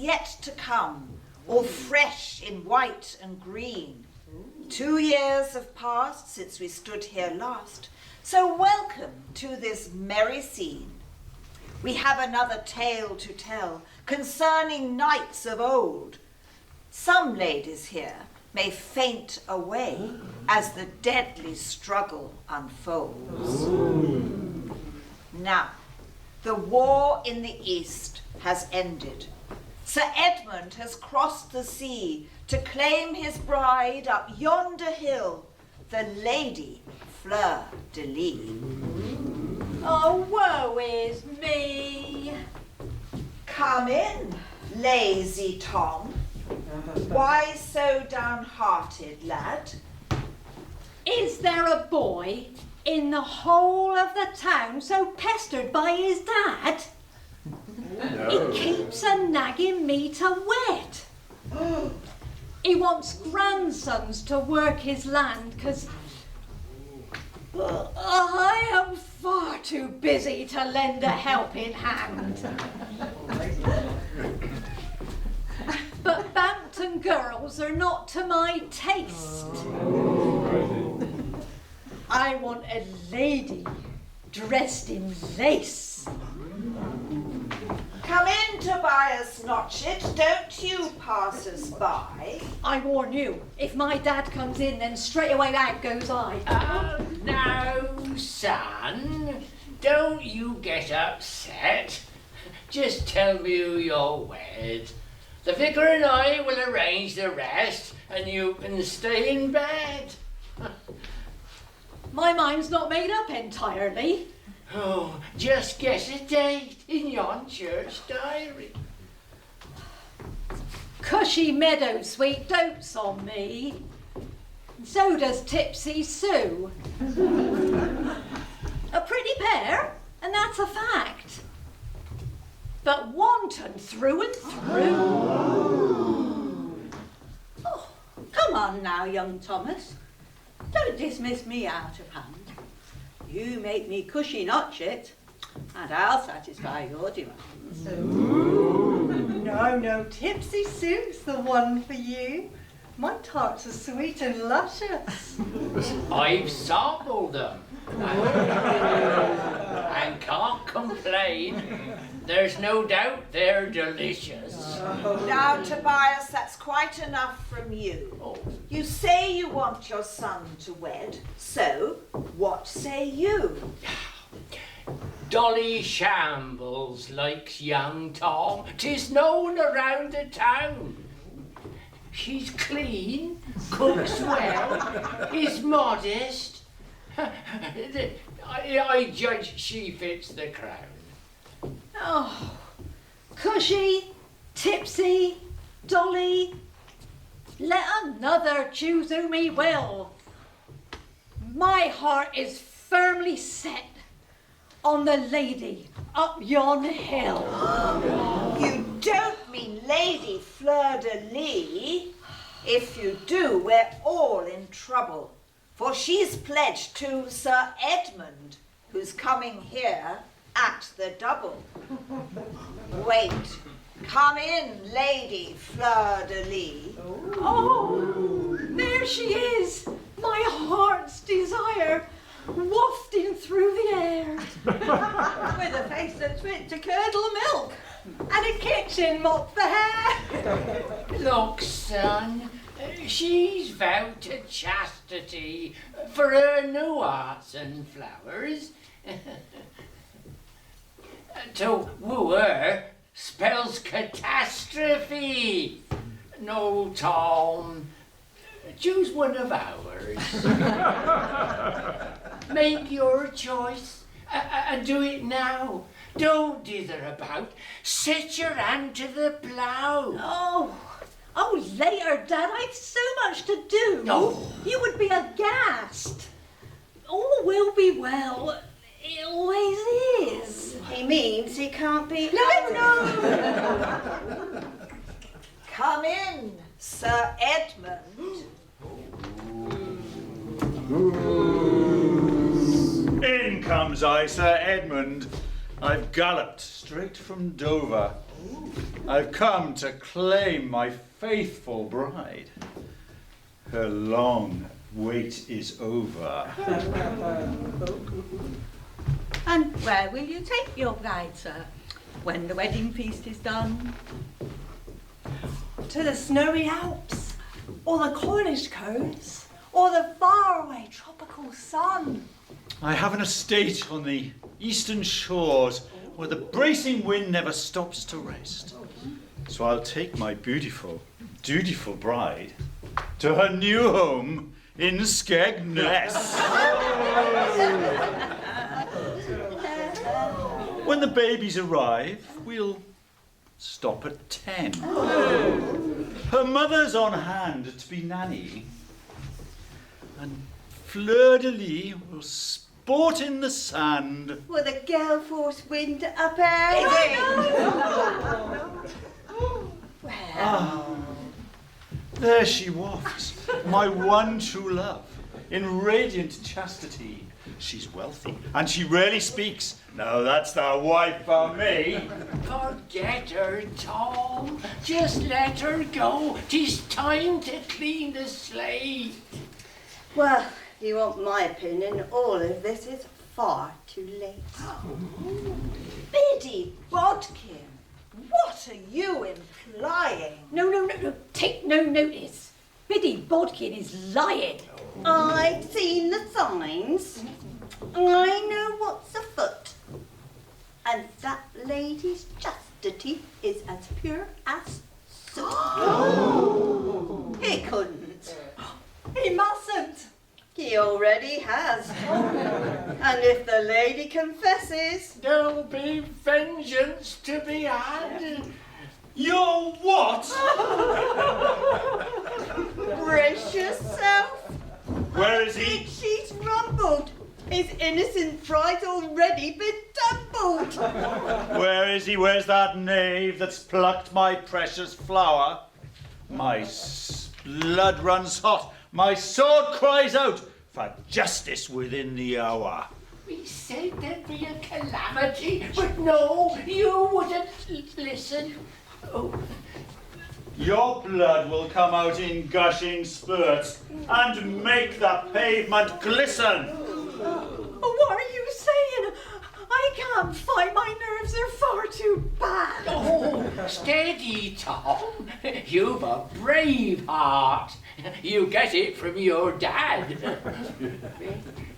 yet to come, all fresh in white and green. 2 years have passed since we stood here last, so welcome to this merry scene. We have another tale to tell concerning knights of old. Some ladies here may faint away as the deadly struggle unfolds. Now, the war in the east has ended. Sir Edmund has crossed the sea to claim his bride up yonder hill, the Lady Fleur-de-Lis. Oh, woe is me. Come in, lazy Tom. Why so downhearted, lad? Is there a boy in the whole of the town so pestered by his dad? No. He keeps a nagging me to wed. He wants grandsons to work his land, 'cause I am far too busy to lend a helping hand. But Bampton girls are not to my taste. I want a lady dressed in lace. Come in, Tobias Notchit, don't you pass us by. I warn you, if my dad comes in, then straight away out goes I. Now, son, don't you get upset. Just tell me who you're wed. The vicar and I will arrange the rest, and you can stay in bed. My mind's not made up entirely. Oh, just get a date in yon church diary. Cushy meadow sweet dotes on me. So does Tipsy Sue. A pretty pair, and that's a fact. But wanton through and through. Oh, come on now, young Thomas. Don't dismiss me out of hand. You make me cushy Notchit, and I'll satisfy your demands. No, Tipsy Sue's the one for you. My tarts are sweet and luscious. I've sampled them and can't complain. There's no doubt they're delicious. Now, Tobias, that's quite enough from you. You say you want your son to wed, so what say you? Dolly Shambles likes young Tom. 'Tis known around the town. She's clean, cooks well, is modest. I judge she fits the crown. Oh, Cushy, Tipsy, Dolly, let another choose whom he will. My heart is firmly set on the lady up yon hill. You don't mean Lady Fleur-de-Lis? If you do, we're all in trouble, for she's pledged to Sir Edmund, who's coming here at the double. Wait, come in, Lady Fleur-de-Lis. Oh, there she is, my heart's desire, wafting through the air. With a face that's fit to curdle milk, and a kitchen mop for hair. Look, son, she's vowed to chastity for her new arts and flowers. To woo her spells catastrophe. No, Tom, choose one of ours. Make your choice and do it now. Don't dither about. Set your hand to the plough. Oh, later, Dad, I've so much to do. No. You would be aghast. All will be well. It always is. He means he can't be... No. Come in, Sir Edmund. In comes I, Sir Edmund. I've galloped straight from Dover. I've come to claim my faithful bride. Her long wait is over. And where will you take your bride, sir, when the wedding feast is done? To the snowy Alps, or the Cornish coast, or the faraway tropical sun. I have an estate on the eastern shores where the bracing wind never stops to rest. So I'll take my beautiful, dutiful bride to her new home in Skegness. When the babies arrive, we'll stop at 10. Her mother's on hand to be nanny. And Fleur-de-lis will sport in the sand. With a gale force wind up air. There she wafts, my one true love, in radiant chastity. She's wealthy, and she rarely speaks. No, that's the wife for me. Forget her, Tom. Just let her go. 'Tis time to clean the slate. Well, if you want my opinion, all of this is far too late. Biddy Bodkin, what are you implying? No, take no notice. Biddy Bodkin is lying. I've seen the signs. I know what's afoot. And that lady's chastity is as pure as soot. He couldn't. He mustn't. He already has. And if the lady confesses, There'll be vengeance to be had. You're what? brace yourself. Where is I he? think she's rumbled. His innocent bride's already been tumbled. Where is he? Where's that knave that's plucked my precious flower? My blood runs hot. My sword cries out for justice within the hour. We said there'd be a calamity, but no, you wouldn't listen. Oh, Your blood will come out in gushing spurts and make the pavement glisten. What are you saying? I can't fight. My nerves are far too bad. oh, steady, Tom. You've a brave heart. You get it from your dad.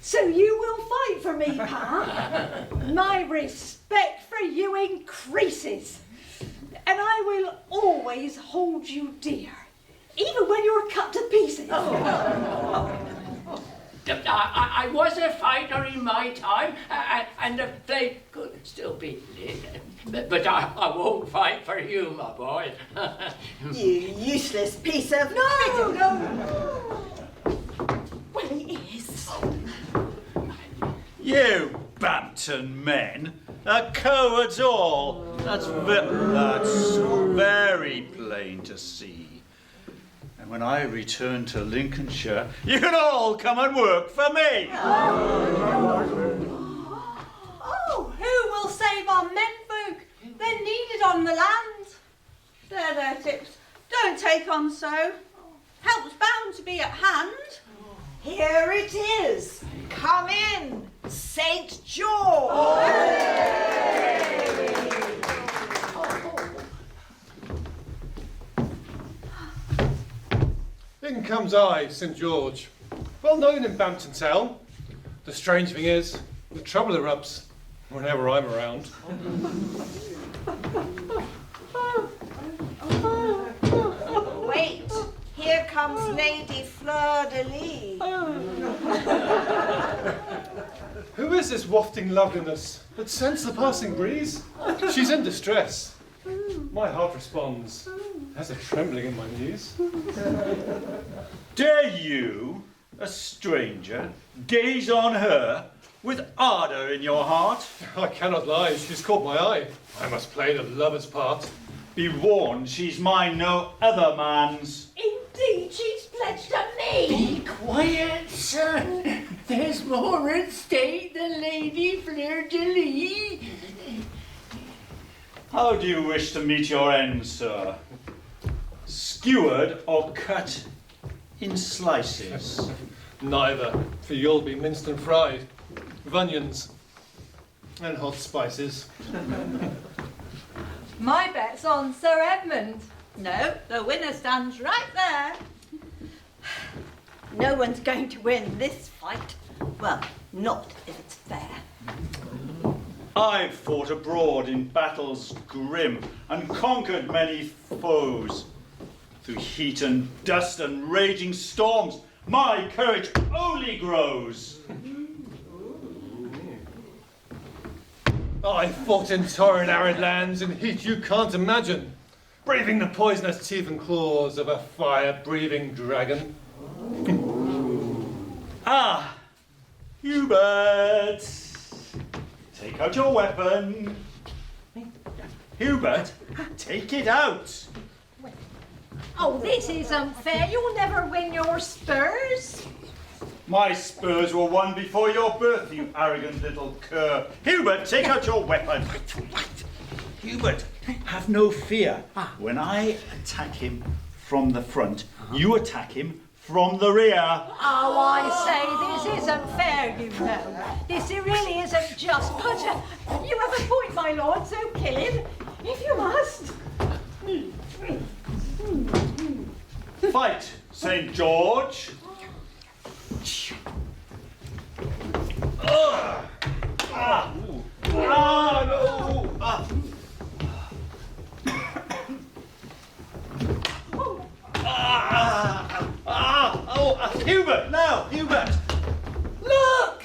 So you will fight for me, Pa? My respect for you increases. And I will always hold you dear, even when you're cut to pieces. I was a fighter in my time, and the blade could still be lit. But I won't fight for you, my boy. You useless piece of... No. Well, he is. You Bampton men are cowards all. That's very plain to see. And when I return to Lincolnshire, you can all come and work for me. Oh, who will save our menfolk? They're needed on the land. There, Tips. Don't take on so. Help's bound to be at hand. Here it is. Come in, St. George. In comes I, St. George, well known in Bampton town. The strange thing is, the trouble erupts whenever I'm around. Wait, here comes Lady Fleur-de-lis. Who is this wafting loveliness that scents the passing breeze? She's in distress. My heart responds. There's a trembling in my knees. Dare you, a stranger, gaze on her with ardour in your heart? I cannot lie, she's caught my eye. I must play the lover's part. Be warned, she's mine, no other man's. Indeed, she's pledged to me. Be quiet, son. There's more at stake than Lady Fleur-de-Lis. How do you wish to meet your end, sir? Skewered or cut in slices? Neither, for you'll be minced and fried, with onions and hot spices. My bet's on Sir Edmund. No, the winner stands right there. No one's going to win this fight. Well, not if it's fair. I've fought abroad in battles grim and conquered many foes. Through heat and dust and raging storms, my courage only grows. I fought in torrid arid lands in heat you can't imagine, braving the poisonous teeth and claws of a fire-breathing dragon. Ah, Hubert, take out your weapon. Hubert, take it out. Oh, this isn't fair. You'll never win your spurs. My spurs were won before your birth, you arrogant little cur. Hubert, take out your weapon. Hubert, have no fear. When I attack him from the front, you attack him from the rear. Oh, I say, this isn't fair, you know. This really isn't just. But you have a point, my lord, so kill him, if you must. Fight, St. George. Hubert, now, Hubert. Look!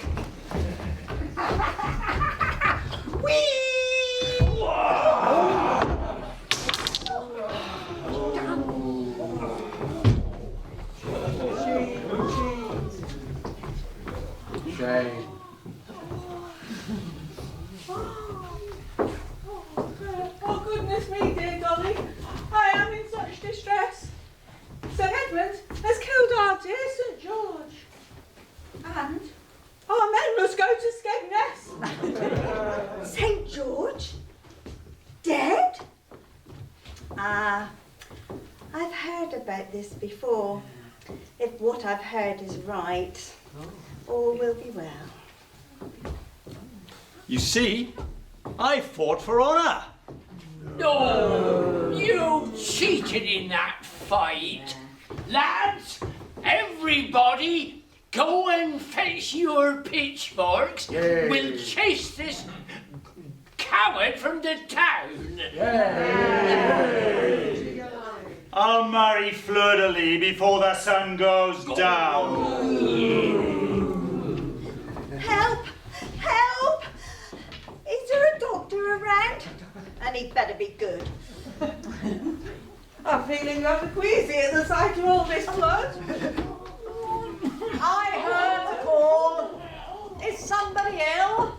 Shame. Oh, goodness me, dear Dolly. I am in such distress. Sir Edmund has killed our dear St. George. And our men must go to Skegness. St. George? Dead? Ah, I've heard about this before. If what I've heard is right, all will be well. You see, I fought for honour. No, you cheated in that fight. Lads, everybody, go and fetch your pitchforks. Yay. We'll chase this coward from the town. I'll marry Fleur-de-Lis before the sun goes down. Help! Help! Is there a doctor around? And he'd better be good. I'm feeling rather queasy at the sight of all this blood. I heard the call. Is somebody ill?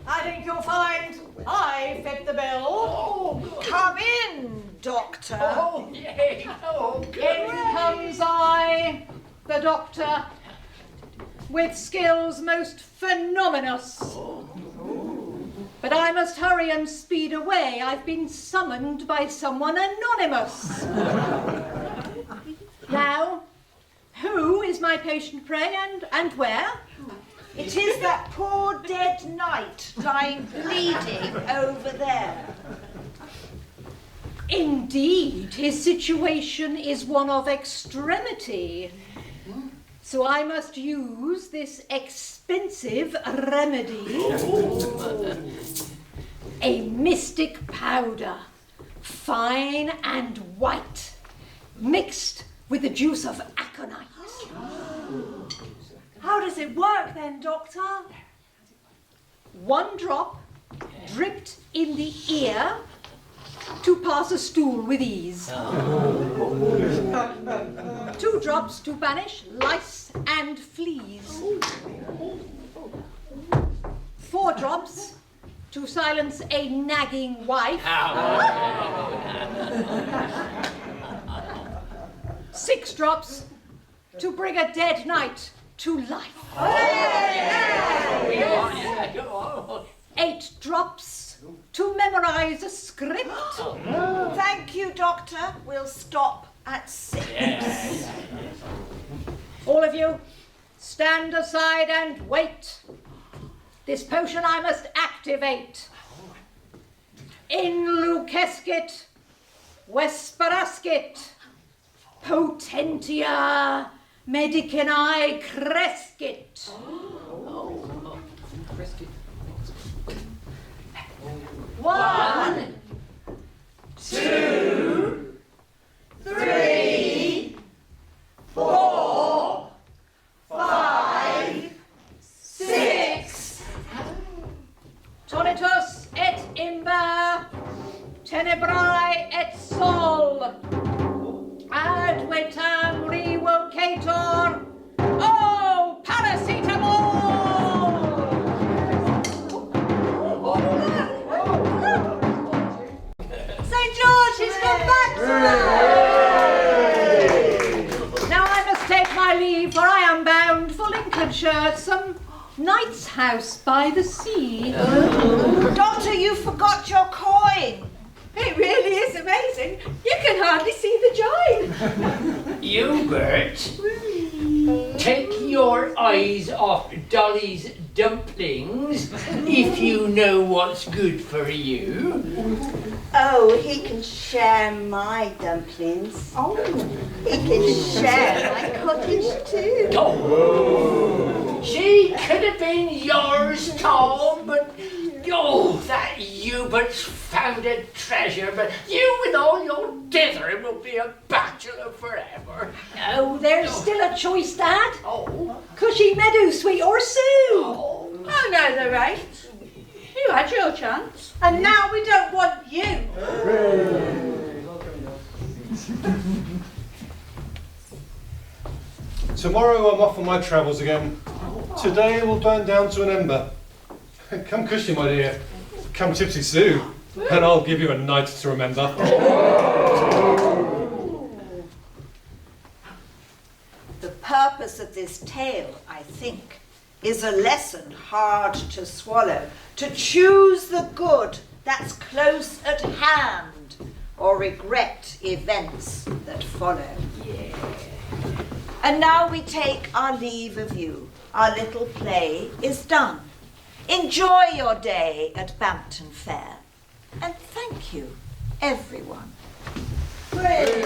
I think you'll find I fit the bill. Come in, doctor. Oh, yay. Oh, In comes I, the doctor, with skills most phenomenous. But I must hurry and speed away. I've been summoned by someone anonymous. Now, who is my patient, pray, and where? It is that poor dead knight lying bleeding over there. Indeed, his situation is one of extremity. So I must use this expensive remedy. A mystic powder, fine and white, mixed with the juice of aconite. How does it work then, Doctor? 1 drop dripped in the ear to pass a stool with ease. 2 drops to banish lice and fleas. 4 drops to silence a nagging wife. 6 drops to bring a dead knight to life. 8 drops to memorize memorise a script. Thank you, Doctor. We'll stop at 6. Yes. All of you, stand aside and wait. This potion I must activate. In lucescit, vesperascit, potentia medicinae crescit. One, 2, 3, 4, 5, 6. tonitus et imber, tenebrae et sol, ad vetam revocator, oh, paracetamol! St. George, he's come back to us! Now I must take my leave, for I am bound for Lincolnshire, some knight's house by the sea. Doctor, you forgot your coin. It really is amazing. You can hardly see the joy. Hubert, take your eyes off Dolly's dumplings if you know what's good for you. Oh, he can share my dumplings. Oh. He can share my cottage too. Oh, she could have been yours, Tom, but oh, that Hubert's found a treasure, but you and all your dithering will be a bachelor forever. Oh, there's still a choice, Dad. Oh, Cushy Meadow, sweet or Sue. oh. Oh no, there ain't. You had your chance. And now we don't want you. Tomorrow I'm off on my travels again. Today we'll burn down to an ember. Come Cushy, my dear. Come Tipsy Sue. And I'll give you a night to remember. The purpose of this tale, I think, is a lesson hard to swallow. To choose the good that's close at hand, or regret events that follow. Yeah. And now we take our leave of you. Our little play is done. Enjoy your day at Bampton Fair. And thank you, everyone. Praise.